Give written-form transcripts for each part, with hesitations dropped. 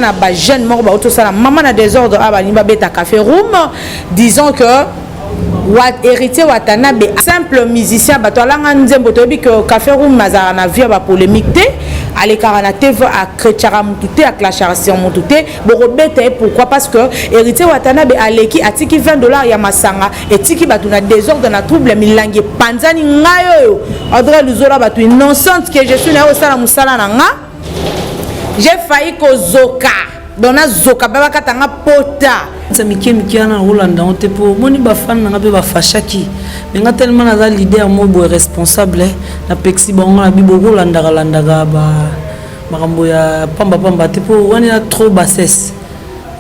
na ba jeune moko ba autosala maman na désordre aba limba beta café room disons que héritier Watanabe simple musicien bato alanga nzembo tobi que café room mazara na vie ba polémique té ale karana TV a créchara mututé a clashara sur mututé boko beta pourquoi parce que héritier Watanabe aleki atiki $20 ya masanga etiki bato na désordre na trouble milangi panzani ngayo Audrey Luzola bato innocente que je suis na osala musala na nga. J'ai failli que Zoka, dona Zoka, baba katanga pota. Ça miki na Rolanda on te pour moni ba fan na ba fashaki. Mais nga tellement na leader mo bo responsable na pexi bango na bibo Rolanda ba makambo ya pamba te pour wani na trop bassesse.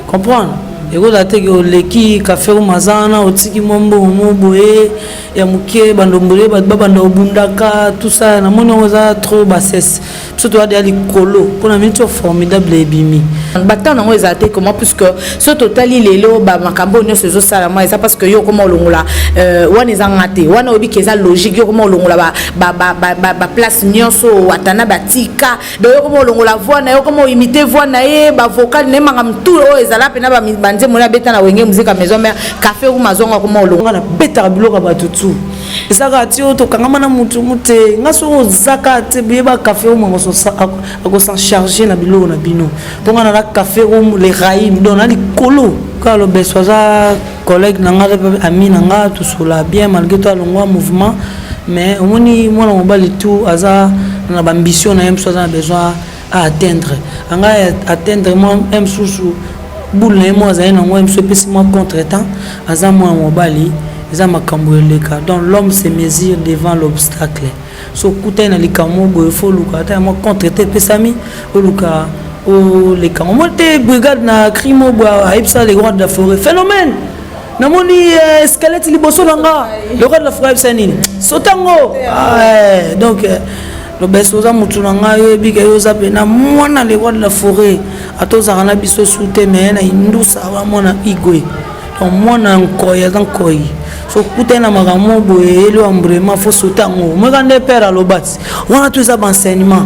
Comprendre? Et go la tege leki café au mazana otiki mombo boye ya muke bandombole banda obundaka tout ça na moni oza trop bassesse surtout à des colo pour na minto formidable ebimi battant nango ezate comment puisque ce total il est là ba makambo ne se zo sala moi ça parce que yo comment olongola wana ezangate wana obi keza logique yo comment olongola ba place nyonso watana batika do yo comment olongola voix na yo comment imiter voix na ye ba vocal ne mangam tout o ezala pena ba banze mona beta na wenge musique maison mais café ou mazonga comment olongola beta biloka batutu ezaka tio to kangama na mutu mute ngaso zaka te beba café ou mango ako s'en charger na biloko na bino ponga na café ou les raïm dona li kolo ka lo besoza collègue nanga ami nanga tout cela bien malgré toi le mouvement mais omoni mona mobali tout aza na ambition na mso za besoin à atteindre anga atteindre moi msusu boule na moi za na moi mso pesi moi contretemps aza moi mobali eza makambo eleka donc l'homme se mesure devant l'obstacle so kuta na likamo go fo luka ta mo contreter pesami o luka o les camps monte brigade na crime bois aipsa les rois de la forêt phénomène na moni squelette liboso langa le roi de la forêt c'est nini sotango donc le besoza mutunanga yebi ke yoza pena mwana les rois de la forêt atoza na biso soute mais na indusa wa mona igwe donc mwana nkoya nkoyi so kutena makambo boye le vraiment faut sotango moi quand père à l'obati on a tous ça enseignement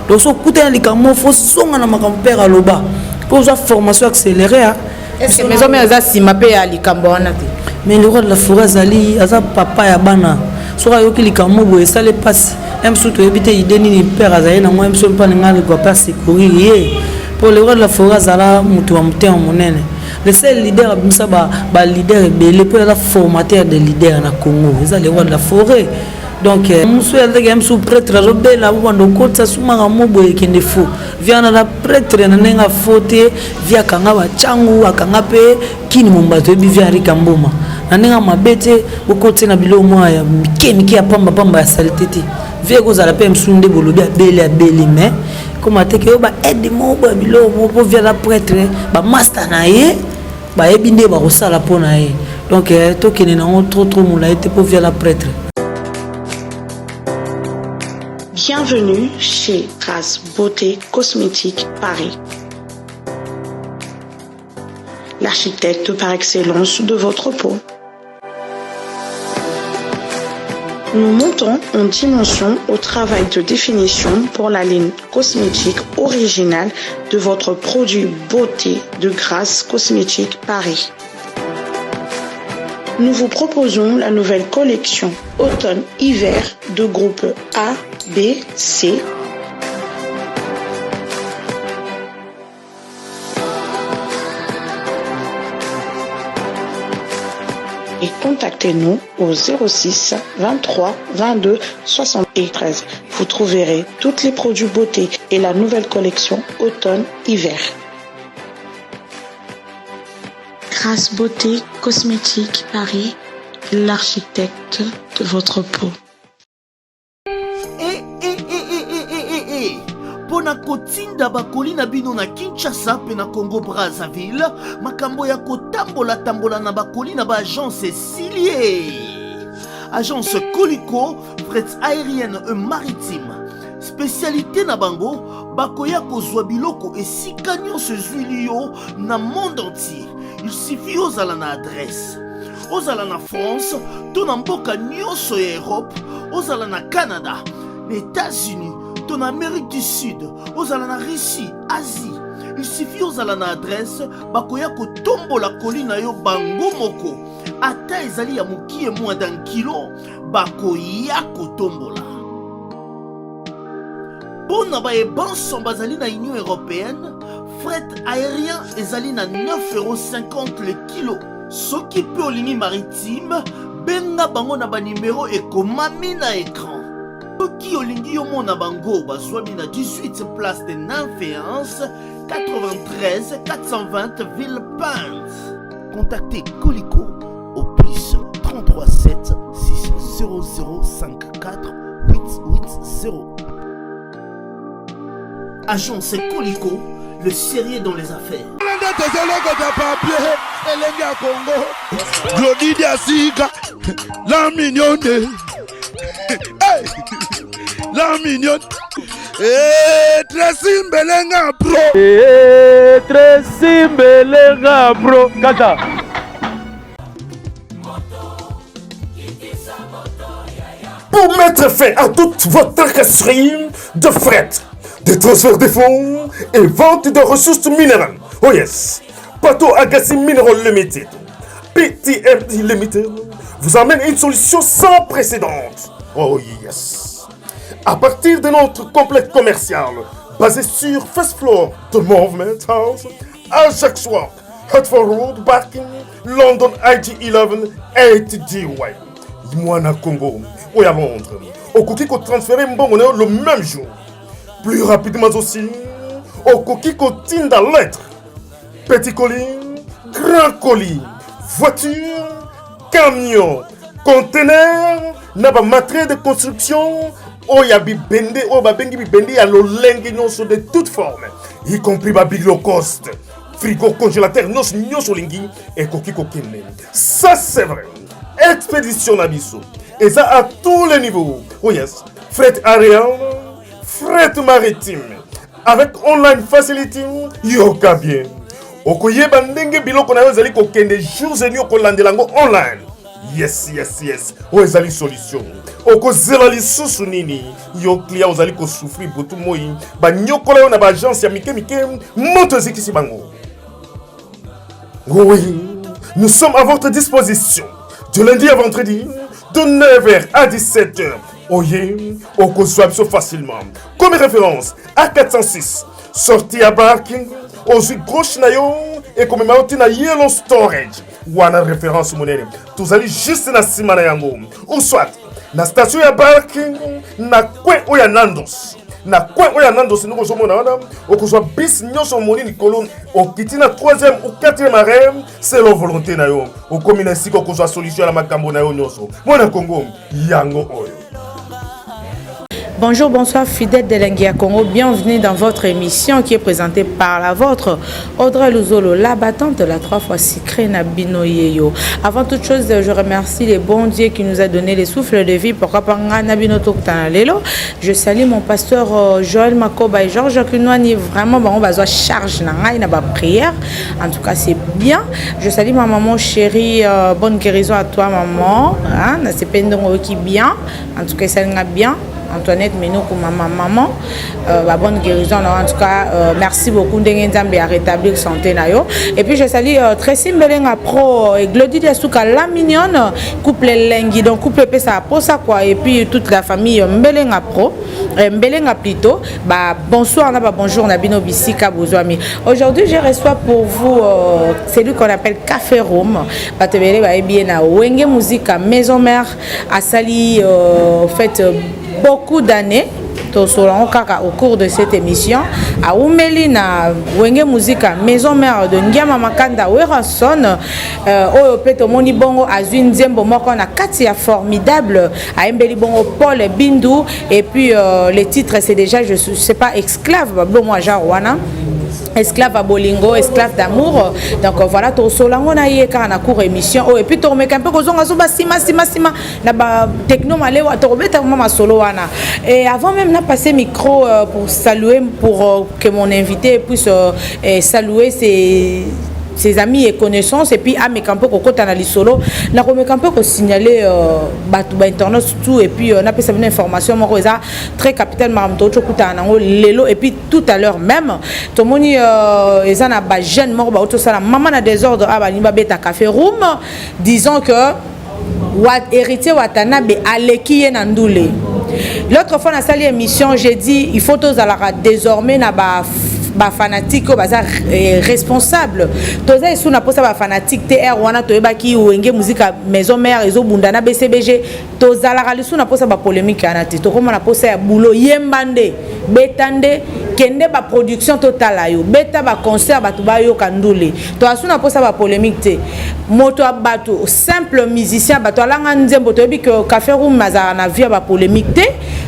donc so kutena likamo faut songa na makambo père à l'oba pour une formation accélérée est-ce que maison mais ça si mapé à likambo wana te mais le roi de la forêt zali aza papa ya bana so ayoki likamo boye ça les passe même surtout éviter idée ni père azali na moi même so pas ngale ko pas secourir pour le roi de la forêt zala mutu wa mutema monene. Le seul leader abimisa ba leader belé pour la formateur des leaders na Congo ils les rois de la forêt donc monsieur elle sous prêtre robé la bando kota suma mobo ekende fou vient na prêtre na nenga faute via kanga ba changu akanga pe kini mombato bi via rikamboma na nenga mabete bokote na bilo moya ya miki ya pamba ya saleté via ko za la pe msunde bolobi abeli mais comment te ke ba aide mo ba bilo mo po via la prêtre ba master na ye ba ebinde ba rosala pona ye donc to kene na trop moula été pour via la prêtre. Bienvenue chez Grâce Beauté Cosmétique Paris, l'architecte par excellence de votre peau. Nous montons en dimension au travail de définition pour la ligne cosmétique originale de votre produit beauté de Grâce Cosmétique Paris. Nous vous proposons la nouvelle collection automne-hiver de groupe A, B, C. Et contactez-nous au 06 23 22 73. Vous trouverez tous les produits beauté et la nouvelle collection automne-hiver. Grâce Beauté Cosmétique Paris, l'architecte de votre peau. Pona kotinda bakoli na bino na Kinshasa pe na Congo Brazzaville makambo ya kotambola na bakoli na ba agence Silier agence Coliko fret aérienne et maritime spécialité na bango bakoya kozwa biloko esika nyonso ezwili yo na monde entier. Il suffit ozala na adresse ozala na France to na mboka nyonso ya Europe ozala na Canada les États-Unis en Amérique du Sud, aux en Russie, Asie, il suffit ozala na adresse bakoya kotombola colis na yo bango moko ata ezali ya mokie moins d'un kilo bakoya kotombola. Pona bayebanso bazali na Union Européenne, fret aérien ezali na 9,50 € le kilo. Soki pe olingi maritime, benga bango na ba numéro ekomami na écran. Soki olingi yo mona bango bazwami na 18 place de Nanféance, 93 420 Villepinte. Contactez Colicot au plus 33 7 600 54 880. Agence Colicot, le sérieux dans les affaires. La mignonne, la mignonne, Tracy Mbelenga bro, Tracy Mbelenga bro, Kata. Pour mettre fin à toute votre tracasserie de fret, de transfert de fonds et vente de ressources minérales. Oh yes, Pato Agassi Mineral Limited, PTMD Limited, vous amène une solution sans précédent. Oh yes. À partir de notre complexe commercial, basé sur First Floor de Movement House, à chaque soir, Hertford Road, Barking, London IG11, 8DY. Moana Congo, ou à Londres. Au cookie qu'on transférait le même jour. Plus rapidement aussi, au cookie qu'on tient dans lettre. Petit colis, grand colis, voiture, camion, conteneur, naba matériel de construction, oyabi bende, oyabi bende, ya lo lengue nyonso de toute forme, y compris babi low cost, frigo, congélateur, nyonso lingi, et cookie kokine. Ça c'est vrai. Expédition Nabiso. Et ça à tous les niveaux. Oh yes. Fret aérien, fret maritime. Avec online facility, yoka bien. Okoye bandenge biloko na yo zali ko kende jours et nuits ko landelango online. Yes, yes, yes. O ezali solution. Oko zela lisusu nini. Yo client ozali ko souffrir botu moi. Ba nyokola yo na ba agence ya mike moto zikisi bango. Oui, nous sommes à votre disposition. De lundi à vendredi, de 9h à 17h. Oye, on conçoit facilement. Comme référence, A406, sortie à Barking, aux gauche nayo et comme martin na Yellow Storage. Ou à la référence monnaie. Tous allez juste na Simana Yango. Ou soit, na station à Barking, na Kwe Oya Nandos. Na coin oya nando sino ko somona wana okozwa bis nyonso moni nikolo okiti na 3e ou 4e arrêt c'est la volonté na yo okomi na siko okozwa solution na makambo na yo nyonso mwana Congo yango oyo. Bonjour, bonsoir, fidèles de Lengia Congo. Bienvenue dans votre émission qui est présentée par la vôtre, Audrey Luzolo, la battante de la 3 fois Sicré Nabino Yeyo. Avant toute chose, je remercie les bons dieux qui nous a donné les souffles de vie. Pourquoi pas Nabino Toktana Lelo. Je salue mon pasteur Joël Makoba et Georges Kunwani. Vraiment, on va se charge na prière. En tout cas, c'est bien. Je salue ma maman chérie. Bonne guérison à toi, maman. C'est pas qui bien. En tout cas, ça va bien. Antoinette Menoko, maman, bonne guérison. En tout cas, merci beaucoup de rétablir santé. Et puis je salue Tracy Mbelenga Pro et Glody Diasuka, la mignonne, couple Lengi, donc couple Pesa pour ça quoi. Et puis toute la famille Mbelenga Pro, Mbelenga plutôt. Bonsoir, bonjour, Nabino Bissika Bouzouami. Aujourd'hui, je reçois pour vous celui qu'on appelle Café Room. Bien à Wenge Musique, Maison Mère, à Sali, fait beaucoup d'années au cours de cette émission à Oumelina Wenge Musica Maison Mère de Ndiama Makanda Werason au Peto Moni Bongo Azun Zembo Moko na Katia formidable à Mbeli Bongo Paul Bindu et puis les titres c'est déjà je sais pas esclave bon moi Jarwana esclave à Bolingo, esclave d'amour. Donc voilà, tout cela on a eu quand on a cours émission. Oh et puis tu remets un peu qu'on a souvent sima na ba techno malé ou tu remets ta maman solo wana. Et avant même n'a passé micro pour saluer pour que mon invité puisse saluer ses ses amis et connaissances et puis à mes campos kokota na lisolo na ko mes campos ko signaler batu ba internet tout et puis on a fait une information moko eza très capital maram to chokuta nango lelo et puis tout à l'heure même to moni eza na ba jeune moko ba auto sala maman na désordre a ba ni ba beta café room disons que héritier Watanabe aleki ye na ndule. L'autre fois, dans cette émission, j'ai dit il faut tous désormais na ba fanatique ou baza responsable. Toza isu na posa ba fanatique TR wana toyeba ki wenge musique maison mère ezo bundana BCBG toza la ralisu na posa ba polémique anati to comme na posa ya boulot yembande betande kende ba production totale yo beta ba concert batu ba yo kandule to asu na posa ba polémique te moto abatu simple musicien batu alanga nzembo toyebi que café room mazara na via ba polémique te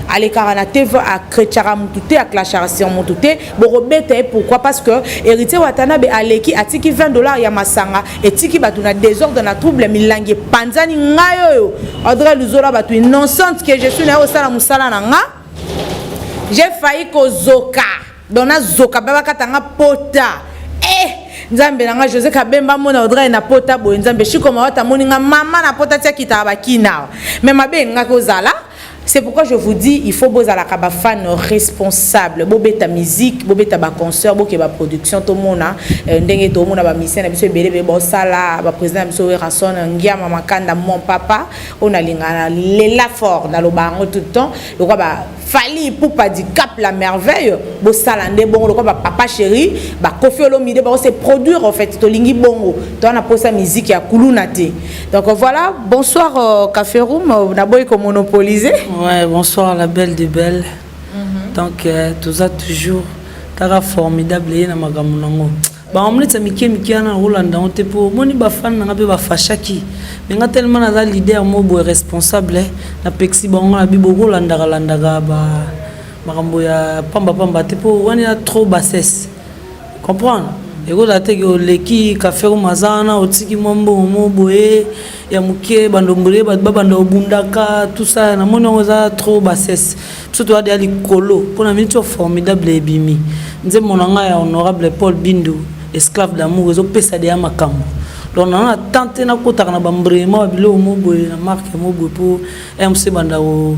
ale karana TV a krechara mutute a clashara sur mutute borobeta. Pourquoi? Parce que héritier Watanabe aleki atiki $20 ya masanga etiki batu na désordre na trouble milangi panzani ngayo Audrey Luzola batu innocente que je suis na osala musala na nga j'ai failli ko zoka dona zoka baba katanga pota nzambe nanga José Kabemba mona Audrey na pota bo nzambe shikoma wata moninga mama na pota tia kitaba kina mais mabe nga ko zala. C'est pourquoi je vous dis, il faut bosser à la fan responsable. Bobeta musique, bobeta ba concert, bobeta production, tout le monde a ndenge tout le monde a ba mission, na biso belé ba sala, ba président biso Rason ngia mama kanda mon papa, on a lingana lela fort dans le bango tout le temps. Le quoi ba fali pour pas dire cap la merveille, bo sala ndé bon le quoi ba papa chéri, ba Kofi Olomide ba se produire en fait to lingi bongo. To na posa musique ya kuluna te. Donc voilà, bonsoir Café Room, na boy ko monopoliser. Ouais, bonsoir la belle de belle. Donc tout ça toujours tara formidable na magamu nango. Ba omleta mikie na Rolanda on te po moni ba fan na be ba fashaki. Mais nga tellement na leader mo bo responsable na pexi bango na bibo Rolanda ba makambo ya pamba te po wani na trop bassesse. Comprendre? Ego date que leki café au mazana otiki mombo moboé ya muke bandombure bando bundaka tout ça na mona oza trop bassesse surtout ade ali kolo pona minute formidable ebimi nze monanga ya honorable Paul Bindu esclave d'amour ezo pesa de makambo donc on a tenté na kota na bambrema bilo moboé na marque moboé pour MC banda o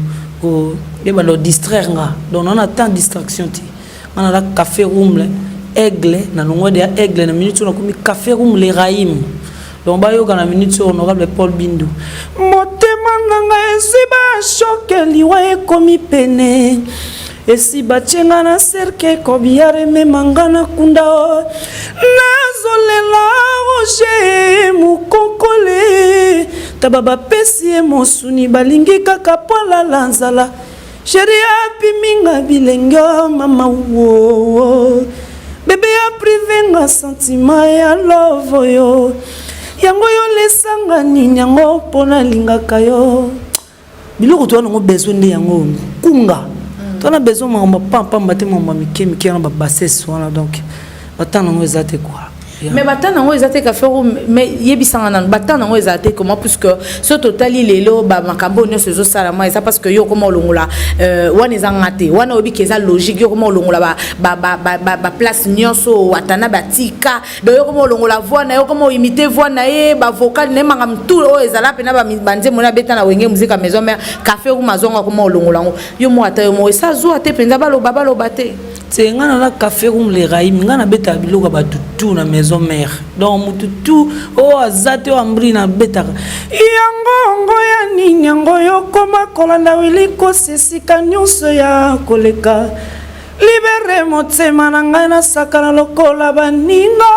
bando distraire nga donc on a tant distraction ti on a la café room là aigle na nongo de aigle na minute na komi café room les raïm donc ba yo kana minute honorable Paul Bindu motema nanga esiba choke liwa ekomi pene esiba chenga na serke kobiare me mangana kunda nazolela roje mukokole tababa pesi mosuni balingi kaka pola lanzala sheria piminga bilenga mama wo bébé a privé nga sentiment ya love yo yango yo lesanga ni nyango pona lingaka yo biloko to na besoin de yango kunga to na besoin ma pampa mate ma mike na ba bassesse wana donc batana ngo ezate quoi. Mais batana ngo ezate café room mais yebisanga nan batana ngo ezate comment puisque ce total lelo ba makambo no sezo sala moi ça parce que yo comment longola wana ezangate wana obi keza logique yo comment longola ba place nyonso watana batika do yo comment longola voix na yo comment imiter voix na ye ba vocal ne mangam tout o ezala pena ba banze mona betana wenge musique à maison mère café room azonga comment longola yo mo ata yo mo ça zo ate penza ba lo bate c'est ngana la café room les raïm ngana beta biloko ba tout na maison mère donc mututu o azate o ambri na beta yango ya ninyango yo koma kolanda wili ko sesika nyonso ya koleka libere motema na ngai na sakana lokola baninga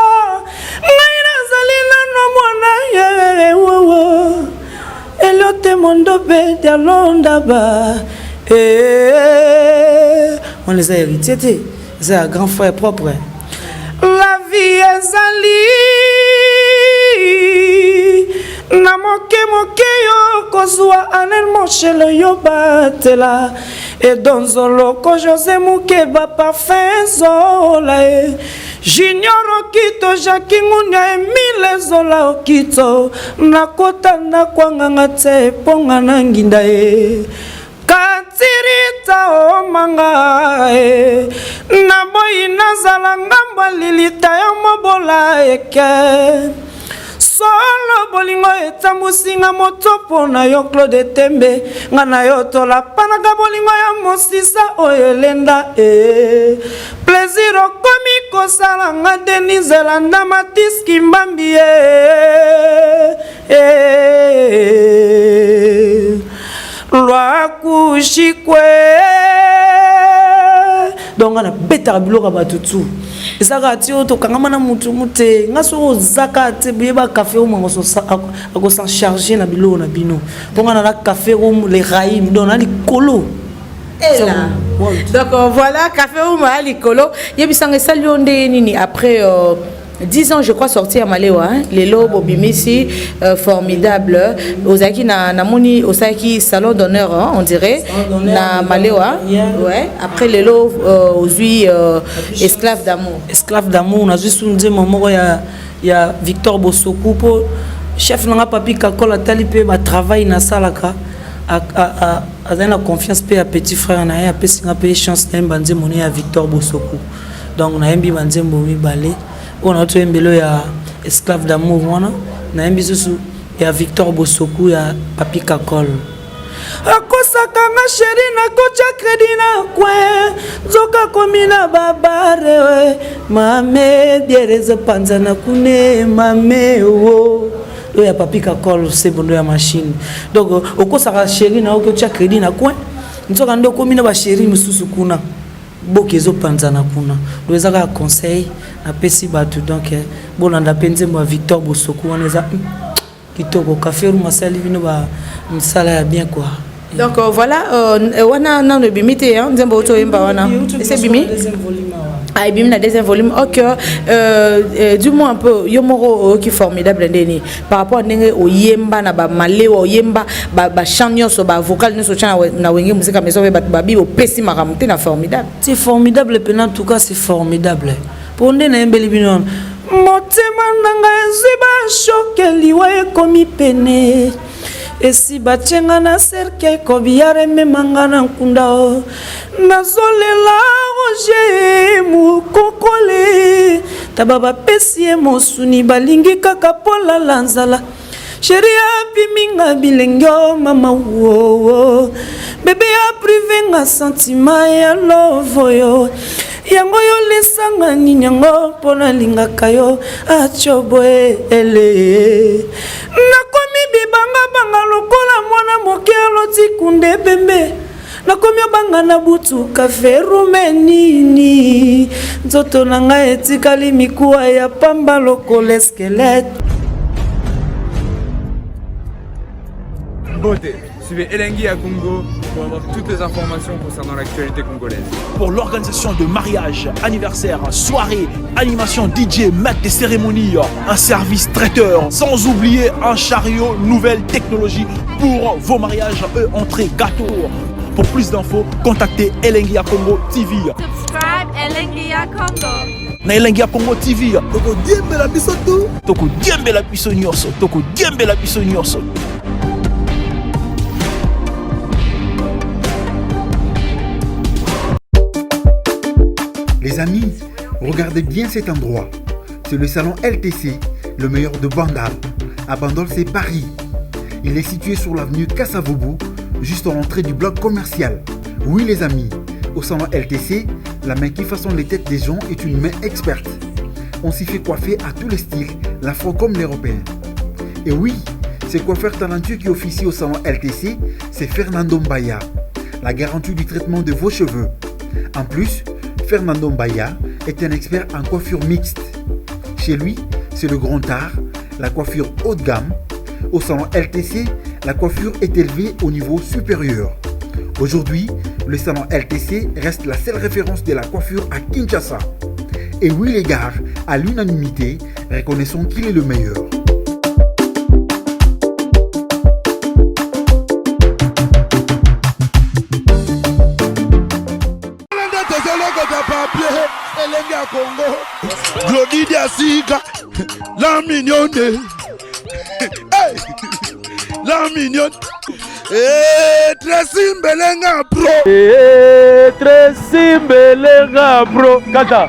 ngai nazali nano mwana ye wowo elote mondo be de londa ba on les a hérités, c'est un grand frère propre. La vie est ali na moke yo kozwa anel mochele yo batela et dans loko José Mukeba parfum zola Junior okito Jackie Ngunya Emile zola okito nakota na kwanga te ponga na nginda Katirita o manga naboyi nazala ngambo lilita ya mobola eke solo bolingo etambusinga motopo na yo Claude Tembe nga na yo tolapanaka bolingo ya mosisa oyo elenda plaisir okomi kosala nga Denise Landa Matiski Mbambi lwakushikwe donc na betaka biloko batutu ezaka ti oyo tokangama na mutu mute nga soko ozaka te boyeba café room akosan charge na biloko na bino mpo nga na café room le raïm donc na likolo donc voilà café room à likolo yebisanga esali yo nde nini après 10 ans je crois sortir à Malewa hein? Les lobes bimisi formidable ozaki na moni osaki salon d'honneur hein, on dirait na Malewa ouais après les lobes ozui esclave d'amour na zui sunze moko ya Victor Bosoku po chef nanga papi kakola tali pe ba travail na salaka a na confiance pe à petit frère na ya pesinga pe chance na mbanze moni ya Victor Bosoku donc na yembi banze mbomi balé on a trouvé mbelo ya esclave d'amour wana na yembi susu ya Victor Bosoku ya papi kakol akosaka nga chéri na kocha crédit na kwe zoka komina babare we mame biereze panza na kune mame wo do ya papi kakol c'est bon ya machine donc okosaka chéri na kocha crédit na kwe nzoka ndo komina ba chéri mususu kuna bokezo panza na kuna do ezaka conseil na pesi batu donc bolanda penze mo Victor Bosoku wana eza kitoko café room masali bino ba msala ya bien quoi. Donc voilà wana na no bimite hein nzembo oto yemba wana c'est bimi ah bimi na deuxième volume OK dis-moi un peu yomoro qui formidable ndeni par rapport à ndenge oyemba na ba malewa oyemba ba chanyo so ba vocal no so chana na wenge musique maison ba bi opesi makamte na formidable c'est formidable en tout cas c'est formidable pour ndena yembeli bino motema nanga eziba shokeliwa ekomi pene esi bachenga na serke kobiare memanga na nkunda nazolela roje mukokole tababa pesi mosuni balingi kaka pola lanzala sheria biminga bilengyo mama wo bebe ya privé nga sentiment ya love yo yango yo lesanga nini yango pona lingaka yo achoboe ele nakomi bibanga banga lokola mwana moke aloti kunde pembe nakomi banga na butu café rumenini nzoto nanga etikali mikuwa ya pamba lokola squelette Beauté. Suivez Elengi à Congo pour avoir toutes les informations concernant l'actualité congolaise. Pour l'organisation de mariage, anniversaire, soirée, animation DJ, maître des cérémonies, un service traiteur, sans oublier un chariot, nouvelle technologie pour vos mariages, entrée, gâteau. Pour plus d'infos, contactez Elengia Congo TV. Subscribe Elengia Congo. Na Elengia Congo TV. Toko diembe la biso tu. Toko diembe la biso nyonso. Toko diembe la biso nyonso. Les amis, regardez bien cet endroit. C'est le salon LTC, le meilleur de Bandal. À Bandal, c'est Paris. Il est situé sur l'avenue Kassavoubou, juste à l'entrée du bloc commercial. Oui les amis, au salon LTC, la main qui façonne les têtes des gens est une main experte. On s'y fait coiffer à tous les styles, l'afro comme l'européen. Et oui, ce coiffeur talentueux qui officie au salon LTC, c'est Fernando Mbaya, la garantie du traitement de vos cheveux. En plus, Fernando Mbaya est un expert en coiffure mixte. Chez lui, c'est le grand art, la coiffure haut de gamme. Au salon LTC, la coiffure est élevée au niveau supérieur. Aujourd'hui, le salon LTC reste la seule référence de la coiffure à Kinshasa. Et oui les gars, à l'unanimité, reconnaissons qu'il est le meilleur. Glodidia Siga, la mignonne. Hey, la mignonne. Tracy Mbelenga bro. Tracy Mbelenga bro. Kata.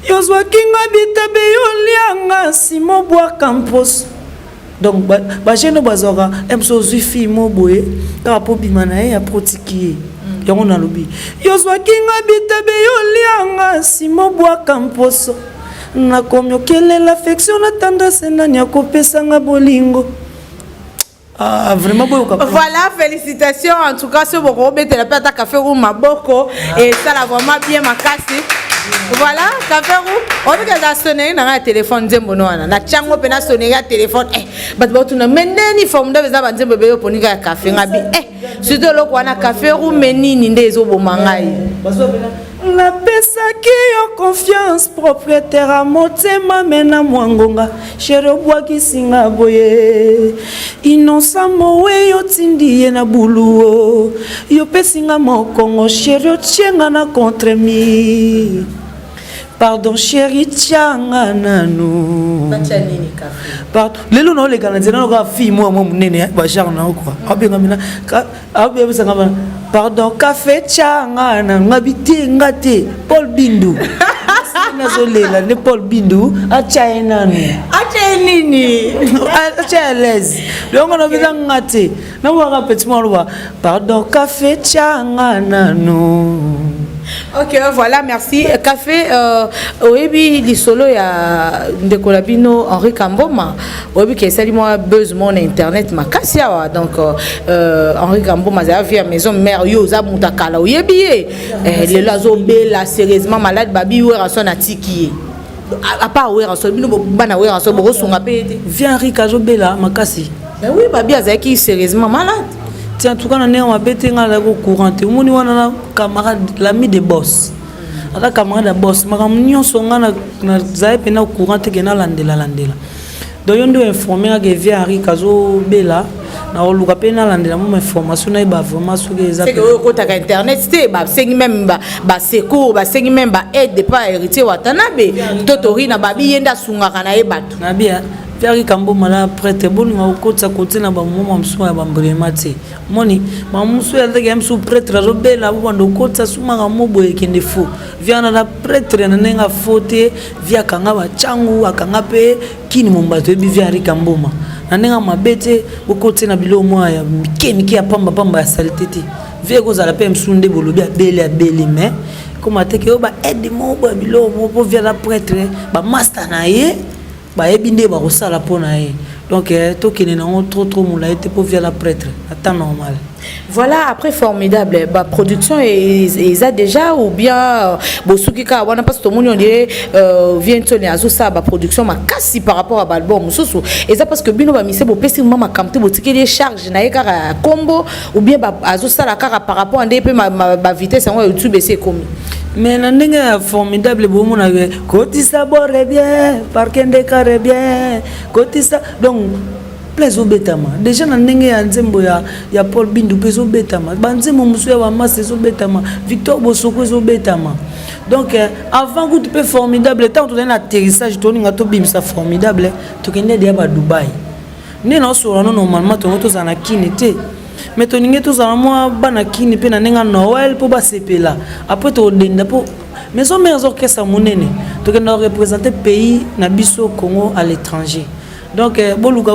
Yozwa kinga bitabe yolianga Simon Bois Campos. Donc ba jeune bazora emso zufi mo boye ka po bimana ya protiki yango na lobi yozwa kinga bitabe yolianga Simon Bois Campos na komyokele l'affection na tendresse na nyako pesanga bolingo. Ah, vraiment beau. Voilà, félicitations en tout cas sur vos robes de la pâte à café room Maboko et ça l'a vraiment bien ma casse. Voilà, café room. On dit que ça sonné dans un téléphone Zembono na chango pena sonné un téléphone but tu na meneni forme de za banze bébé pour ni café ngabi surtout lo kwa na café room menini ndezo bomangai. La pesaki yo confiance propriétaire à motema mena mwangonga chéri obwakisinga boye innocent mowe yo tindi ye na buluo yo pesinga mokongo chéri otienga na contre mi pardon chéri tianga nanu pardon lelo no le kana zena ka fi mo munene ba jar na quoi abenga mina abenga sanga pardon café tianga na ngabiti ngate Paul Bindu nazolela ne Paul Bindu acha nanu acha nini acha les donc on a besoin ngate na wa petit mo lo pardon café tianga nanu. Ok, voilà, merci. Café, oui, les solo il y a de Colabino Henri Kamboma. Oui, qui est moi buzz mon internet ma kassia donc Henri Kamboma ça vient maison mère yo za mutakala oui billet. Le lazo bela sérieusement malade babi ou rason atiki. À part ou rason bino bana ou rason bo sunga pe. Viens Henri Kazobela makasi. Ben oui, babi azaki sérieusement malade. En tout cas, on a pété dans courant. On a camarade, l'ami de boss. On camarade de boss. Mais on a courant qui est landela. Donc, on doit informer que via Henri Kazo Bela. On a fait landela. On a information. C'est que vous avez internet. C'est même secours. C'est même aide de pas hériter Watanabe. Totori na babi yenda sunga kana ebatu. Nabia. Pierre Kambo mala prêtre bon nga okotsa côté na ba moma mso ya bambrema te moni ma mso ya ndenge mso prêtre robela bo ndo kotsa suma ga mobo ekende fo via na prêtre na nenga fote via kanga ba changu akanga pe kini mombato ebi via Rikamboma na nenga mabete bokote na bilo mwa ya miki ya pamba ya saleté via ko za la pe mso nde bolobi abele mais comment te ke ba aide mobo bilo mo via la prêtre ba master na ye donc trop moula était pour via la prêtre attends normal. Voilà, après formidable production et ça déjà ou bien bosukika wana parce que tout le monde vient tourner azo ça production ma kasi par rapport à l'album soso et ça parce que bino ba mise bo pesi mama kamte botiki les charges na yeka combo ou bien azo ça la kara par rapport à ndep ma vitesse en YouTube c'est comme mais na ndenge formidable bo mona kotisa boré bien parkende carré bien kotisa donc plezo betama déjà na ndenge ya nzembo ya Paul Bindu pezo betama banzembo musu ya mama zo betama Victor Bosoko zo betama donc avant que tu peux formidable tant tu as un atterrissage to ninga to bimsa formidable to kende dia ba Dubai ne na so no normalement to za na kinete mais to ninga to za moi bana kini pe na ninga Noël po ba sepela après to denda po mais on meilleurs orchestre monene to kende représenter pays na biso Congo à l'étranger. Donc boluka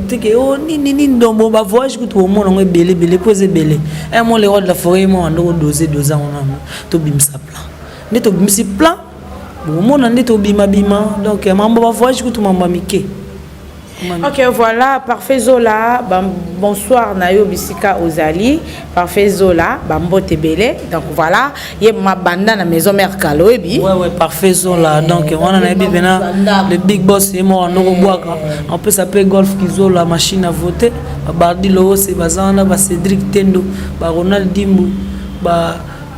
teke oh ni ndombo ba voyage que tout le monde belé poser belé et moi les rois de la forêt moi on doser 2 ans on to bimsa plan ne to bimsi plan bon mon on to bima donc mambo ba voyage que tout mambo mike. Ok, voilà, parfait Zola, bonsoir Nayo Bisika Ozali, parfait Zola, Bambote Belé, donc voilà, il y a ma bande à la maison mère Kalo ebi. Ouais, parfait Zola, donc on a ebi maintenant le big boss et moi on peut s'appeler Golf Kizola, machine à voter, Bardi Loho, Sebazana, Cédric Tendo, Ronald Dimbu,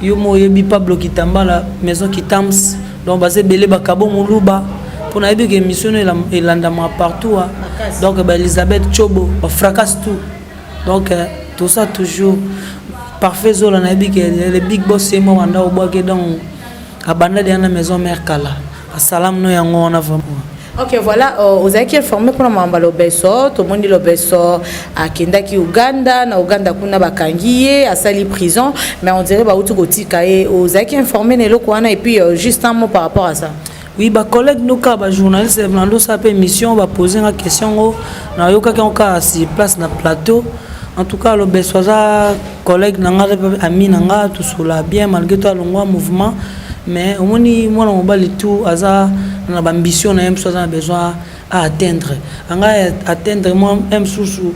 Yomo Yebi Pablo Kitamba, la maison Kitams, donc basé Belé Bakabo Moulouba. Pour na que mission et l'andama partout donc Elisabeth Chobo fracasse tout donc tout ça toujours parfait Zola na que le big boss c'est moi on a donc abanda de la maison mère Kala salam no yango on a vraiment. Ok, voilà, vous avez informé pour le Lobeso, tout le monde dit Lobeso à Kendaki, Uganda, na Uganda, kuna bakangiye, à Sali prison, mais on dirait que vous avez informé et puis juste un mot par rapport à ça. Oui, bah collègue nous cas journaliste Fernando sa émission va poser une question na yoka qui on cas sur place na plateau. En tout cas, Lobeso za collègue nanga ami nanga tout cela bien malgré tout le mouvement, mais au moins moi on va le tout aza na ambition na même chose on a besoin à atteindre. On va atteindre moi même sous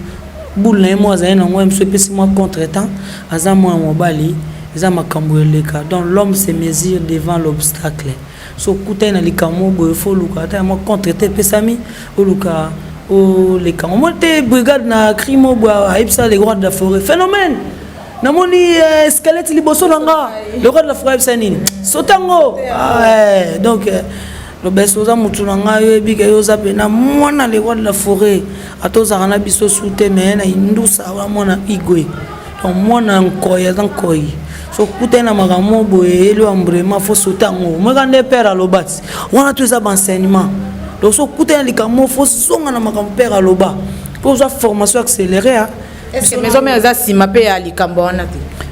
boule na moi za na moi même pesi moi contre-temps aza moi mobali za makambo eleka. Donc l'homme se mesure devant l'obstacle. So kuta na likamo boy fo luka ta moi contre-te pesami o luka o lekamo moi te brigade na crime boa aipsa les rois de la forêt phénomène. Namoni squelette liboso nanga le roi de la forêt sanini sotango donc le besoza mutu nanga yo bika yo zape na mwana le roi de la forêt atoza kana biso soute mais na indusa wa mwana igwe donc mwana nkoya nkoyi so kutena magamo boye le ambrema fo sotango moi quand des père à l'obati on a tout ça enseignement donc so kutena likamo fo songa na magamo père à loba pour sa formation accélérée. Est-ce que maison mais ça si mapé à likambo on a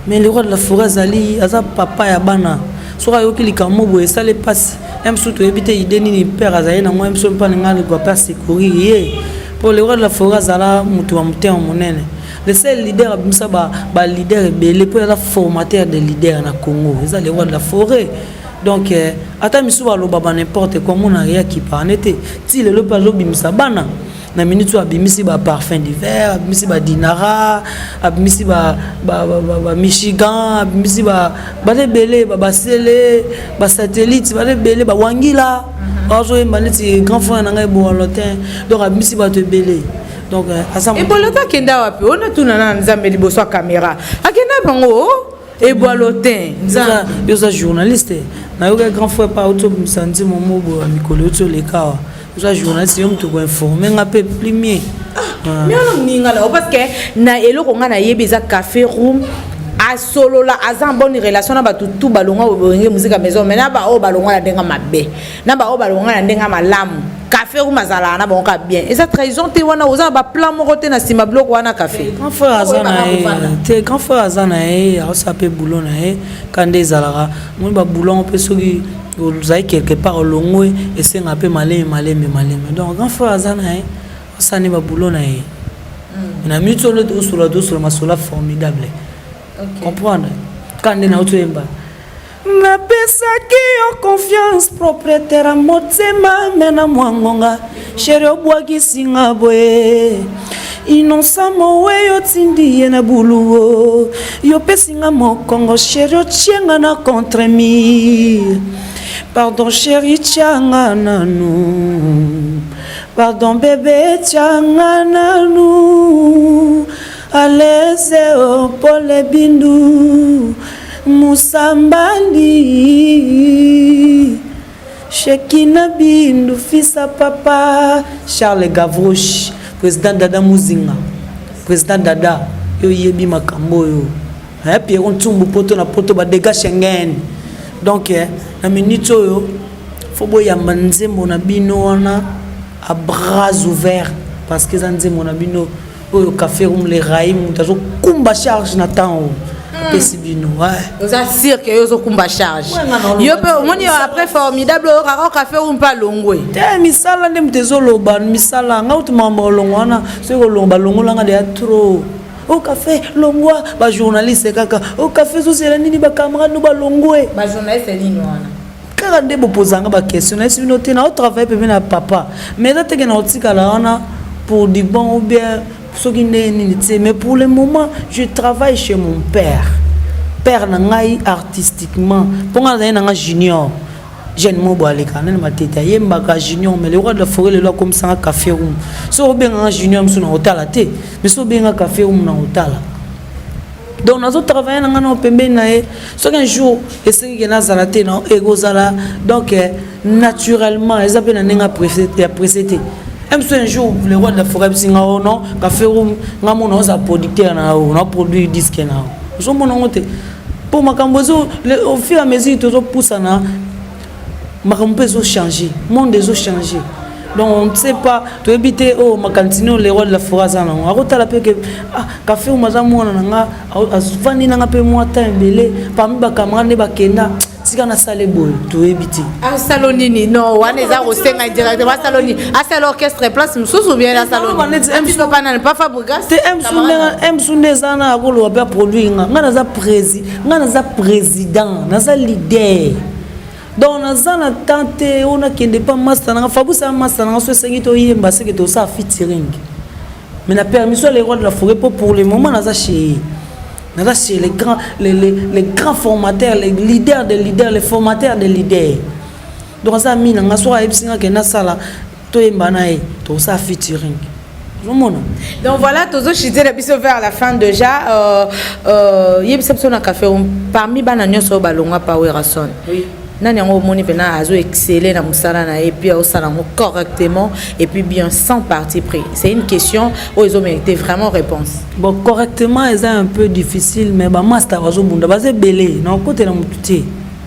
mais le roi de la forêt zali aza papa ya bana sora yoki likamo boye ça les passe même surtout éviter idée ni père azaye na moi même so pas ngana ko pas secourir pour le roi de la forêt zala mutu wa muté en monene le seul leader abimsa ba leader belé pour la formateur des leaders na Congo ça le roi de la forêt donc ata misu ba loba ba n'importe comment on a rien qui pas n'était si le pas lobimsa bana na minute abimisi ba parfum d'hiver abimisi ba dinara abimisi ba Michigan abimisi ba belé ba sele ba satellite ba belé ba wangila ozo emaliti grand frère na ngai bo lotin donc abimisi ba te belé donc et bolota kenda wapi on a tout na nzambe liboso caméra akenda bango et bolotin ça yo za journaliste na yo grand frère pa auto msanzi momo bo mikolo to leka ça journaliste yom to informer nga pe plimier mais on ninga là parce que na eloko nga na yebeza café room a solo la azan bonne relation na ba tout balonga bonge musique maison mais na ba o balonga na denga mabe na ba o balonga na denga malamu café room azala na bonka bien et ça trahison te wana oza ba plan mo côté na sima bloc wana café grand frère azana te grand frère azana a ça pe boulon na quand des alara moi ba boulon pe soki vous avez quelque part au long et c'est un peu malé donc grand frère azana ça n'est pas boulot na na minute sur le dos sur la dos sur ma sola formidable comprendre quand on est na otoemba na pesa ki en confiance propriétaire à motema mena mwangonga chéri obwaki singa boye innocent mowe yo tindi na buluo yo pesinga mokongo chéri otienga na contre mi. Pardon chérie, tianga nanou. Pardon bébé, tianga nanou. Allez, Paul Bindu. Moussambali. Shekina Bindu, fils à papa. Charles Gavroche, président Dada Mouzinga. Président Dada, yo yebi makambo yo. Puis on tumbu poto na poto ba dégâts Schengen. Donc na minute yo faut boya manzembo na bino wana à bras ouverts parce que zanzembo na bino o café room les raïm tazo kumba charge na temps pesi bino ouais vous assure que yo zo kumba charge yo pe moni après formidable o café room pas longwe te misala ndem tezolo ban misala ngautu mambo longwana seko lomba longolanga de trop au café longwa ba journaliste kaka au café so c'est nini ba camarade no ba longwe ba journaliste nini wana kaka nde bopozanga ba question na sino te na au travail pe na papa mais là te que na otika la wana pour du bon ou bien so ki nini te mais pour le moment je travaille chez mon père na ngai artistiquement pour nga na junior jeune mobo aleka na mateta yemba ka junior mais le roi de la forêt le loi comme ça café room so bien un junior mso na hotala te mais so bien un café room na hotala donc nazo travailler na ngana pembe na e so qu'un jour essayer que na zalate na egozala donc naturellement ils appellent na nga précédé même si un jour le roi de la forêt singa non café room ngamo na za producteur na on produit disque na so mon ngote pour makambozo au fur et à mesure toujours pousse na makambo ezo changer monde ezo changer Donc on ne sait pas, tu habites au Macantino, les rois de la forêt, on a retard que café ou mazamou, on a vandi n'a pas moins temps belé, parmi les camarades de Kenya, si on a salé boule, tu habites. À Salonini, non, on est à Rostenga directement à Salonini. À c'est l'orchestre place, je me souviens de Salonini. Pas Fabrigas. M Sunezana a rôle à produire, on a président, on a leader. Donc on a tenté, on a qui n'est pas master, on a fait ça master, on a fait ça qui est ça featuring. Mais la permission les rois de la forêt pour le moment, on a chez les grands formateurs, les leaders des leaders, les formateurs des leaders. Donc ça mis on a soit epsinga que na sala to embanae to ça featuring. Donc voilà, tous les chitiers de vers la fin déjà. Il y a une exception à café parmi bananios au ballon à Power Rason. Oui. Nani yango moni pena azo exceller na musala na et puis au salango correctement et puis bien sans parti pris. C'est une question où ils ont mérité vraiment réponse. Bon correctement c'est un peu difficile mais ba master bazo bunda basé belé na côté na mututé.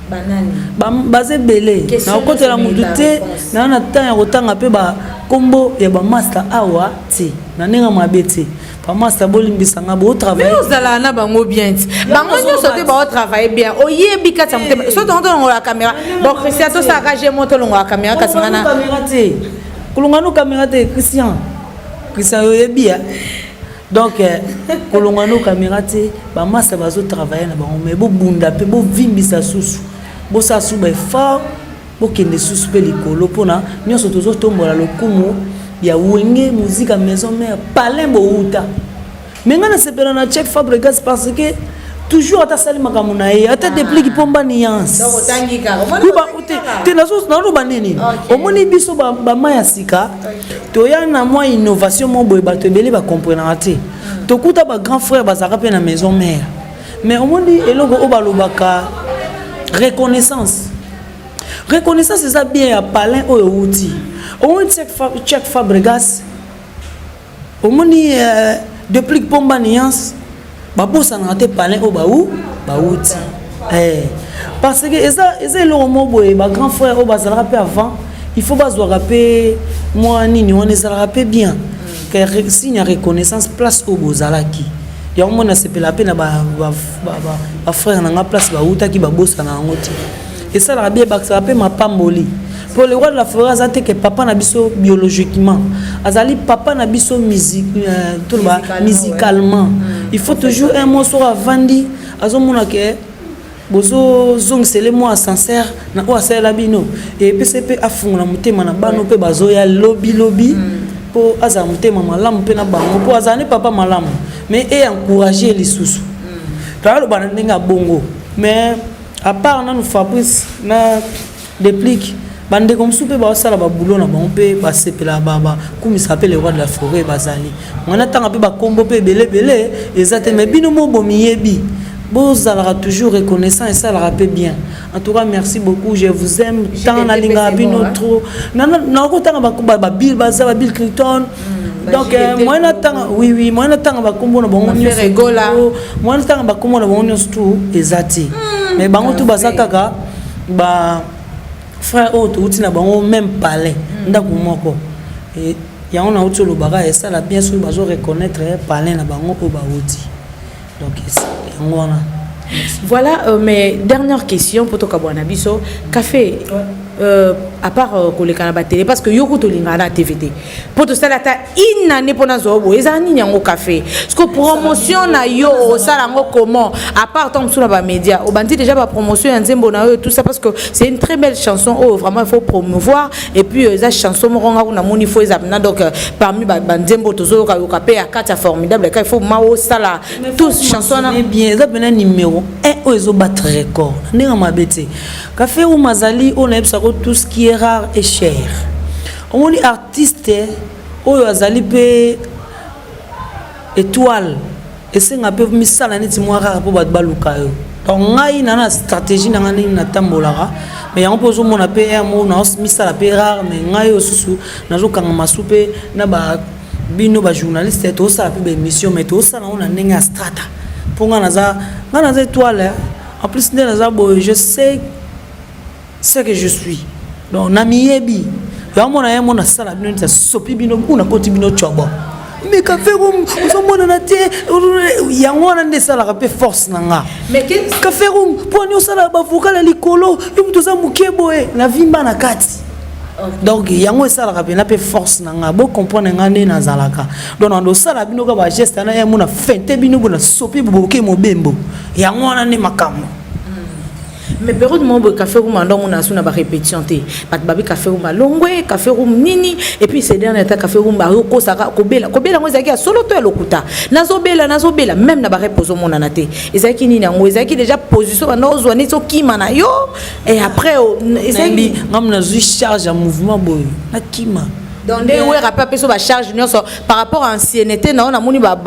Banani. Ba basé belé na côté na mututé na na temps ya kotanga pe ba combo ya ba master awa ti na ninga mabeti. Pas master bolimbisa nga bo travail. Mais vous allez na bango bien. Bango nyo sote ba travailler bien. Oyebi ka tsamte. So tonto ngo la caméra. Bon Christian to sa ka je monto ngo la caméra ka singana. Caméra te. Kulungano caméra te Christian. Christian oyebi ya. Donc kulungano caméra te ba master bazo travailler na bango mais bo bunda pe bo vimbisa susu. Bo sa su ba fort. Bo kende susu pe likolo pona nyoso tozo tombola lokumu. Il y a wenge musique à maison mère palin bouta mais ngana sepela na chef Fabregas parce que toujours à ta salle makamunae à ta déplique pomba nuance donc tangika te nazo na ro banini omoni biso ba maya sika to ya na moi innovation mo boy ba to belé ba comprendre ate to kuta ba grand frère ba zaka pe na maison mère mais omoni eloko obalobaka reconnaissance c'est ça bien à palin o outil. Au moins check Fabregas. Au moins depuis que pomba nuance, babo ça n'a pas parlé au baou, baouti. Parce que ça le mot boy, ba grand frère au bazar rappé avant, il faut pas se rappeler moi ni on les rappelle bien. Car signe reconnaissance place au bozalaki. Ya on a sepela pe na ba frère na place baouta qui babosa na ngoti. Et ça la bien ça rappelle ma pamboli. Pour le roi de la forêt, ça que papa n'a biso biologiquement. Azali papa n'a biso musicalement. Il faut toujours un mot sur la vandi. Azomuna ke bozo zong c'est le mot sincère na o asela bino. Et PCP afungula mutema na bano pe bazo ya lobby pour aza mutema malamu pe na bango pour azani papa malamu. Mais et encourager les sous. Talo bana ndinga bongo. Mais à part na Fabrice na déplique bande comme soupe ba sala ba boulot na bon pe ba sepela baba comme il s'appelle le roi de la forêt bazali on attend pe ba combo pe belé exactement mais bino mo bomiyebi vous allez toujours reconnaissant et ça le rappelle bien en tout cas merci beaucoup je vous aime tant na linga bino trop na ko tanga ba bill baza ba bill Clinton donc moi n'attends oui moi n'attends ba combo na bon on rigola moi n'attends ba combo na bon on tout exact mais bango tout baza kaka ba frère autre outil na bango même palais ndako moko et ya on a autre le baga et ça la bien sûr bazo reconnaître palais na bango ko ba outil donc on a voilà mais dernière question pour toi Kabwana biso café à part koleka na télé parce que yoko to linga na TVT pour tout ça la ta inane pona zobo ezani nyango café parce que promotion na yo ça ngo comment à part tant sur la média au bandi déjà ba promotion nzembo na yo tout ça parce que c'est une très belle chanson oh vraiment il faut promouvoir et puis za chanson moronga na moni faut ezapna donc parmi ba nzembo tozo ka pe ya kata formidable il faut mao sala tous chansons na bien ça bena numéro 1 o ezo battre record ndinga mabete café ou mazali on aime ça tout ce qui est rare et cher. On dit artiste ou azali pe étoile et c'est un peu misala neti moi rare pour ba baluka yo. Donc ngai na stratégie na ngani na tambolara mais on pose mon appel un mot na misala pe rare mais ngai osusu na zo kanga masupe na ba bino ba journaliste to ça pe émission mais to ça na on a nenga strata. Pour ngana za étoile en plus na za bo je sais ce que je suis. Donc namiebi ya mona ya mona sala bino ta sopi bino una koti bino chobo mais café room osomona na te ya ngona nde sala ka pe force nanga mais café room poni osala ba vocal likolo yo muto za mukebo na vimba na kati donc yango esala ka pe na pe force nanga bo comprendre ngane na zalaka donc ndo sala bino ka ba geste na ya mona fente bino bona sopi boboke mobembo ya ngona ne makambo. Mais période mon café room ando on a sous na ba répétition té pat babi café room longwe café room nini et puis ces derniers temps café room ba ko saka ko bela ngo ezaki a solo to lokuta nazo bela même na ba reposo mon anaté ezaki nini ngo ezaki déjà position ba no zoni so kima na yo et après ezaki ngam na zu charge en mouvement boy na kima donc des ouais rappel peso ba charge nyonso par rapport à ancienneté na on a moni ba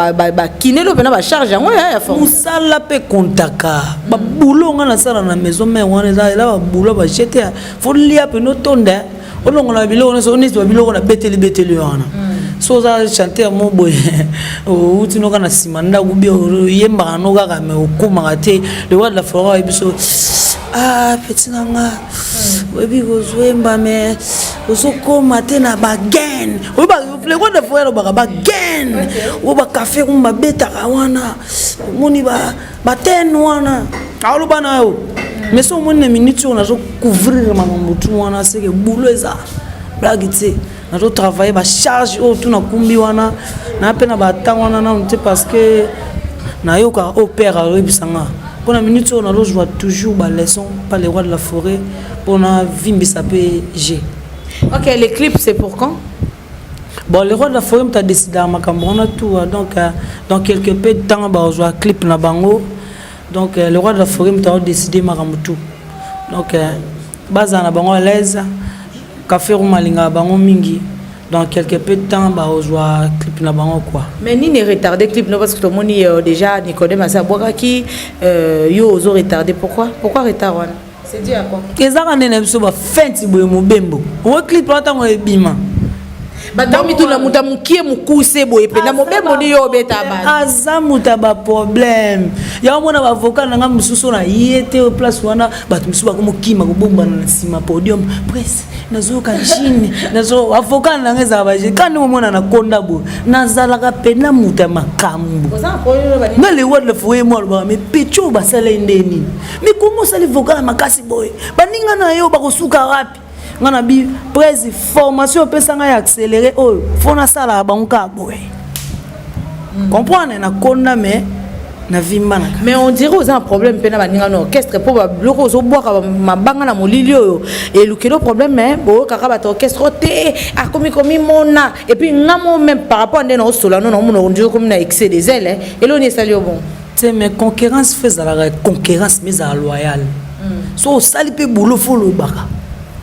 kinelo pena ba charge ngo ya forme musala pe kontaka ba boulot ngana sala na maison mais on est là ba boulot ba jeter faut lia pe no tonda olongo na bilo on so on est bilo na beteli wana so za chanter mo boy o utino kana simanda kubi yemba no kaka me okuma te le wa la forêt biso petit nanga webi kozwemba me osokoma te na bagen oba le quoi de faire ba gen oba café kumba beta wana moni ba ten wana alo bana yo mais so moni minute on a zo couvrir mambutu wana c'est que boulot eza blague te na zo travailler ba charge o tuna kumbi wana na pena ba tangwana na on te parce que na yo ka opéra rebisanga pour la minute on a je vois toujours ba leçon pas les rois de la forêt pour na vimbi ça peut G. OK, les clips c'est pour quand? Bon, les rois de la forêt ont décidé à Macambona tout donc dans quelques peu de temps bah on joue clip na bango donc les rois de la forêt ont décidé Maramutu donc baza na bango à l'aise café rumalinga bango mingi dans quelques peu de temps bah on joue clip na bango quoi mais ni ne retardé clip non parce que tout le monde déjà Nicodème Asa Bouraki yo ozo retardé pourquoi retard wana c'est dû à quoi ezaka nene biso ba fenti boye mobembo o clip la tango ebima badami tout la muta mukie mukuse boye pe na mobembo ni yo beta ba azamuta ba problème ya mona ba avocat nanga mususu na yete au place wana batu mususu ba komokima kobomba na sima podium presse nazo kanjini nazo avocat nanga za ba je kandi mona na konda bo nazala ka pena muta makambo na le word le foye mo ba me pecho ba sala ndeni mais comment ça le avocat makasi boy baninga na yo ba kosuka wapi ngana bi presse formation pesanga ya accéléré oh fona sala banka boy comprendre na konda mais na vimba na mais on dirait aux un problème pena baninga no orchestre pour ba bloko zo boka mabanga na molili oyo et le kilo problème mais bo kaka ba orchestre té a komi mona et puis ngamo même par rapport à no solo non on dirait comme na excès des ailes et l'on est salio bon c'est mais concurrence fait la concurrence mais à loyal so sali pe boulot faut le baka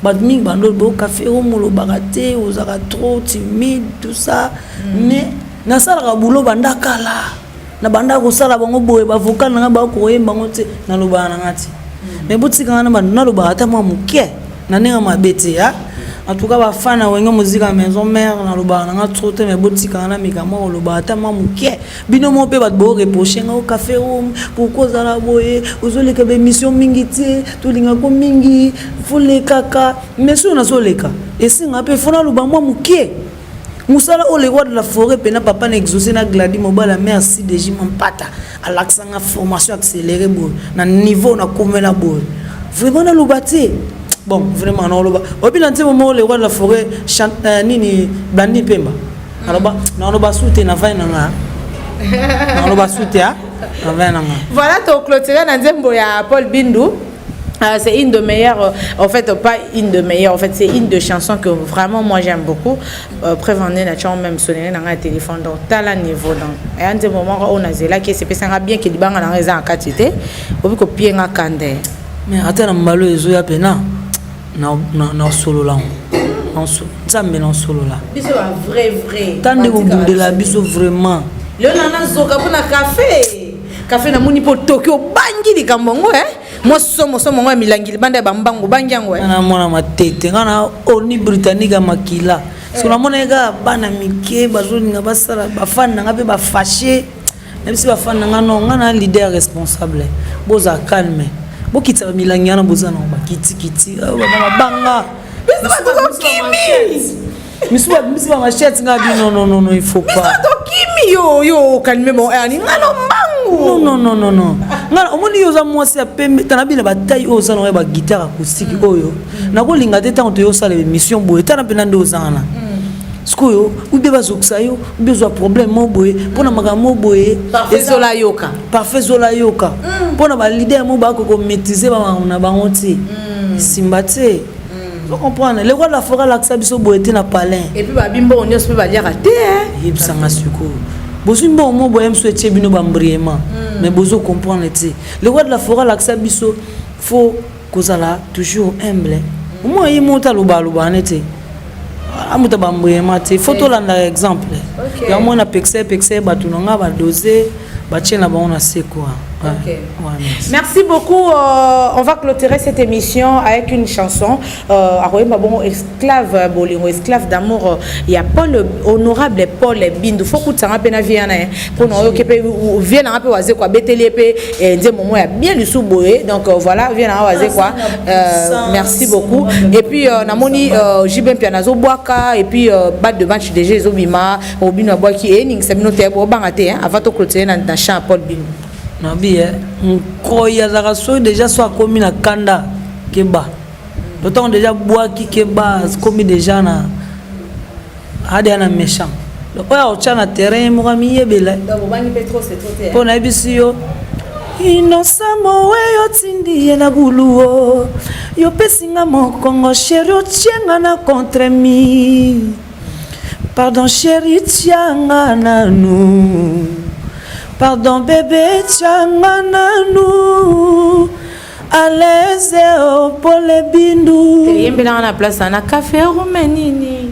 badmi bando bo café au molo baraté aux ara trop timide tout ça mais na sala boulot banda kala na banda ko sala bango boye ba vocal na ba ko yemba ngote na loba na ngati mais botika na na loba ata mwa muke na nenga mabete ya en tout cas ba fana wenga musique à maison mère na loba na ngati trop mais botika na mikamo loba ata mwa muke bino mo pe ba bo reprocher au café room pourquoi za la boye ozoleka be mission mingiti tulinga ko mingi fule kaka mais si on a soleka et si ngape fona loba mwa muke musala o le roi de la forêt pena papa na exaucé na Gladi Mobala merci de Jim Mpata à l'accent à formation accélérée bo na niveau na komela bo vraiment na lobati bon vraiment na loba obila ntimo mo le roi de la forêt chante nini Blandi Pemba aloba na loba soute na vai na nga na loba soute ya na vai na nga voilà to clôturer na nzembo ya Paul Bindu. C'est une de meilleures, en fait pas une de meilleures, en fait c'est une de chansons que vraiment moi j'aime beaucoup. Prévenir la chanson même sonner dans un téléphone donc tel niveau donc. Et à un moment on a zéla qui se passe bien que libanga na raison en quantité, au vu que pied nga kande. Mais attends na mbalo ezo ya pena na solo là. En solo, ça me non solo là. Biso vrai. Tant de bout de la biso vraiment. Le nana zoka pour na café. Café na muni po Tokyo bangi di kambongo moi somo ngo milangili banda bambango bangiango na mona matete ngana oni britannique makila so na mona ega bana mike bazoni nga basala bafana nga pe ba fâché même si bafana nga no ngana leader responsable boza calme bokitsa milangiana bozana ba kiti ba banga Misi ba machette nga bi non il faut pas. Yo calme mon ani ngalo mbangu. Non. Ngala omoni yo za mwasi ya pembe tanabi na bataille o za na ba guitare acoustique oyo. Na ko linga te tanto yo sala émission boye tana pena ndo zana. Skoyo ube bazoksa yo ube zo problème mo boye pona makambo boye ezola yoka. Parfait zola yoka. Pona ba leader mo ba ko maîtriser ba na bango ti. Simbate. Vous comprenez? Les rois de la forêt l'accès biso boete na palin. Et puis ba bimbo on se peut ba dire raté hein. Il sanga suko. Bozo mbo mo boyem so etie bino bambriema. Mais bozo comprendre ti. Les rois de la forêt l'accès biso faut kozala toujours humble. Au moins y monta loba nete. Amuta bambriema ti. Faut to landa exemple. Ya mo na pexe batu nga ba doser ba tiena ba on a c'est quoi. Okay. Ouais, merci beaucoup. On va clôturer cette émission avec une chanson. Esclave bolingo, esclave d'amour. Il y a Paul, honorable Paul Bindu. Faut que tu aies un viana pour nous vienne un peu oaser quoi. BTLP et dire moment il y a bien du sous-boé. Donc voilà, vienne un oaser quoi. Merci beaucoup. Et puis namoni Jibem Pianazo Boaka et puis bat de match déjà Zobima Obino Boaki et Ning Seminote Bobangate avant de clôturer dans chant Paul Bindu. Nabi koya zaka so déjà soit commis na kanda keba d'autant déjà bois qui keba commis déjà na hadi ana méchant donc oya ochana terrain mo kami yebela donc bani petro c'est trop terre pona bisio inosamo we otindi na buluo yo pesinga mo kongo chéri otienga na contre mi pardon chéri tianga na nous. Pardon bébé tchangananou à l'aise au pole bindu yembe na na place na café romenini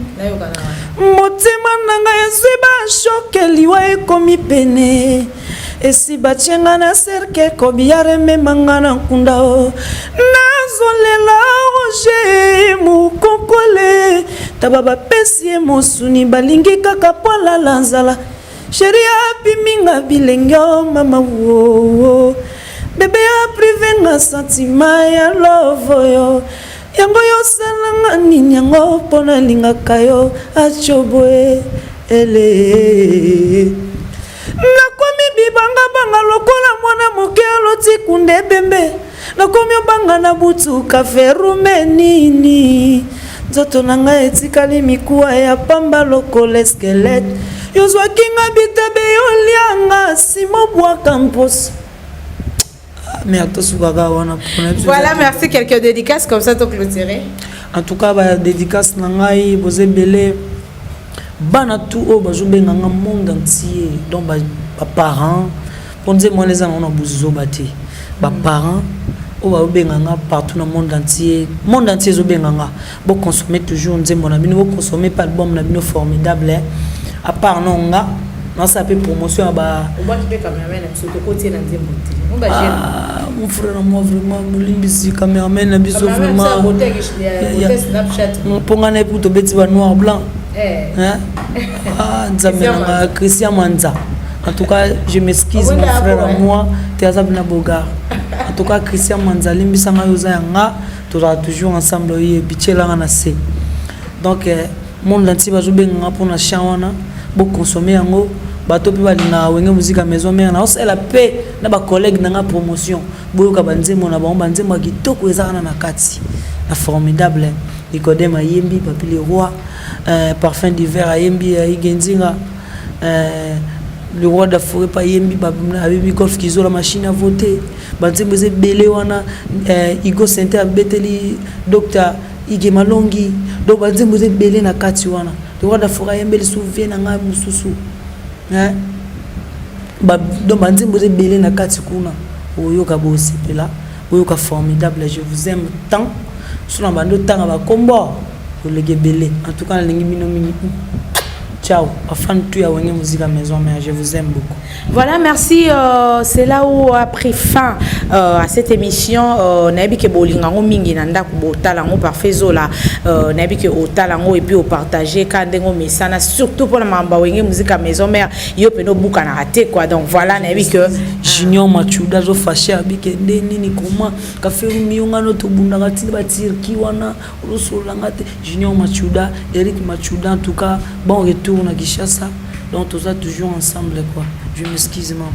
motema nanga yesiba shokeli wa ekomi pene esi bachenga na serke kobiare memanga na nkunda o nazolela roger mukokole tababa pesi mosuni balingi kaka pola lanzala chérie apiminga bilengyo mama wo bébé a privé nga sentiment ya love yo yango yo salanga nini yango pona linga kayo achoboe ele nakomi bibanga banga lokola mwana moke aloti kunde bembe nakomi obanga na butu kafe rumenini nzoto nanga etikali mikuwa ya pamba lokola skelete Yozwa kinga bitabe yolianga simo bois campus. Voilà, merci. Quelques dédicaces comme ça, tu clôturer. En tout cas, bah, dédicace nangai, bosé belé. Bana tout au bajou benganga monde entier. Donc bah parents, pour dire moi les gens on a bouzo bâti. Bah parents, au bah benganga partout dans le monde entier. Monde entier zo benganga. Bon consommer toujours on dit mon ami, nous consommer pas album na bino formidable. À part non ça peut promotion bah mon frère moi vraiment limbisi cameraman na biso vraiment pour ngana pour to beti ba noir blanc hein nzamena Christian Manza. En tout cas je m'excuse mon frère à moi Théazabna Bogar. En tout cas Christian Manza limbisa nga yoza nga toujours ensemble et bichela na se donc monde entier ba jobenga pour na chawana bo consommer yango bato pe balinga wenge musique à maison mère na osela pe na ba collègue na promotion boyoka banzemo na ba banzemo kitoko ezana na kati na formidable Nicodème Ayembi Papi le roi parfum d'hiver Ayembi Igenzinga le roi de la forêt pa Ayembi Babi golf kizo la machine à voter banzemo ze belé wana Igo Center beteli docteur Ige Malongi donc banzemo ze belé na kati wana le roi de la forêt Ayembi le souvient na nga mususu hein ba donc banzemo ze belé na kati kuna oyoka bosi pela oyoka formidable je vous aime tant sur la bande tant ba kombo o legebele en tout cas lingi mino mini ciao. ciao. Enfin, tu as une musique à maison, mais je vous aime beaucoup. Voilà, merci. C'est là où a pris fin à cette émission. Nabi ke bolingango mingi nanda kubotalango par Fezola. Nabi ke otalango et puis au partager kandengo mesana surtout pour la mamba wenge musique à maison mère yo peno buka na raté quoi. Donc voilà nabi que Junior Machuda zo fâché abike ndeni ni comment café miyonga no to bunda ngati batir kiwana rosolanga te Junior Machuda, Eric Machuda en tout cas bon retour na Kinshasa. Donc tout ça toujours ensemble quoi. Je m'excuse maman.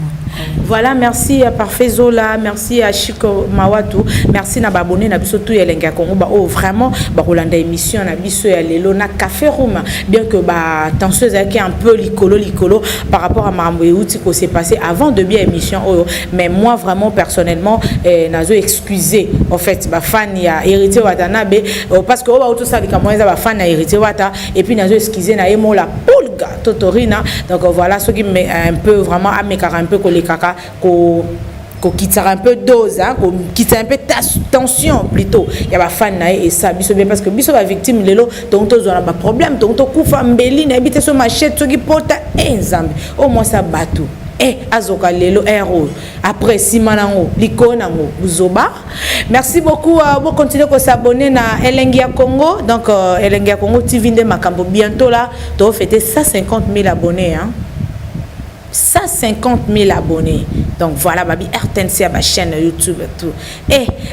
Voilà, merci à Parfait Zola, merci à Chico Mawatu, merci na babone na biso tout Elenga Congo ba oh vraiment ba rolanda émission na biso ya lelo na café room bien que ba tension qui un peu licolo par rapport à Mambo Euti ko s'est passé avant de bien émission oh, mais moi vraiment personnellement nazo excuser en fait ba fan ya hérité Watanabe parce que oh ba tout ça les camoins ba fan na hérité Wata et puis nazo excuser na emo la Polga Totorina donc voilà ce qui met un peu vraiment à mes un peu les caca qu'on quitte un peu dose hein qu'on quitte un peu tension plutôt il y a pas fan et ça biso bien parce que biso la victime lelo donc tous on a pas problème donc to kufa mbeli na habiter sur machette qui porte ensemble au moins ça batou azoka lelo héros après simanango likonango buzoba merci beaucoup vous continuez à s'abonner na Elengia Congo donc Elengia Congo TV de makambo bientôt là to fêter 150 000 abonnés hein 150 000 abonnés. Donc voilà, babi RTNC à ma chaîne YouTube et tout.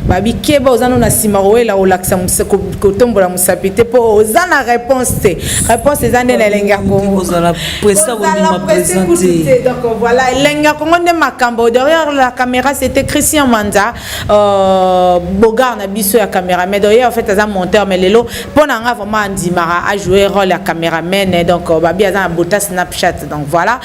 Babi keba ozano na simaroe la olaksa musako kotombo la musapite po ozana réponse les années na Elenga Congo. Ozala pressa ma présenter. Donc voilà, Elenga Congo de makambo derrière la caméra c'était Christian Manza Bogar na biso ya caméra mais derrière en fait un monteur mais lelo pona nga vraiment Andimara a joué rôle la caméraman et donc babi azana bota Snapchat donc voilà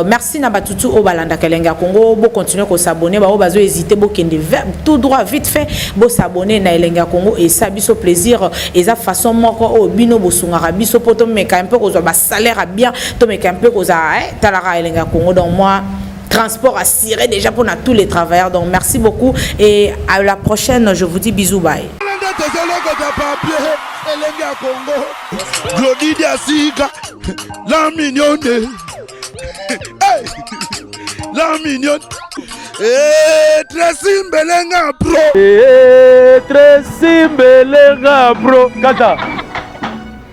merci na batutu au balanda Elenga Congo bo continuer ko s'abonner ba bazo hésiter bo kende tout droit vite fait bo s'abonner na Elenga Congo et ça biso plaisir et ça façon moko au bino bo sungara biso poto meka un peu ko ba salaire bien to meka un peu ko za talara Elenga Congo donc moi transport assuré déjà pour tous les travailleurs donc merci beaucoup et à la prochaine je vous dis bisous bye. La mignonne. Hey, la mignonne. Tracy Mbelenga bro. Tracy Mbelenga bro. Kata.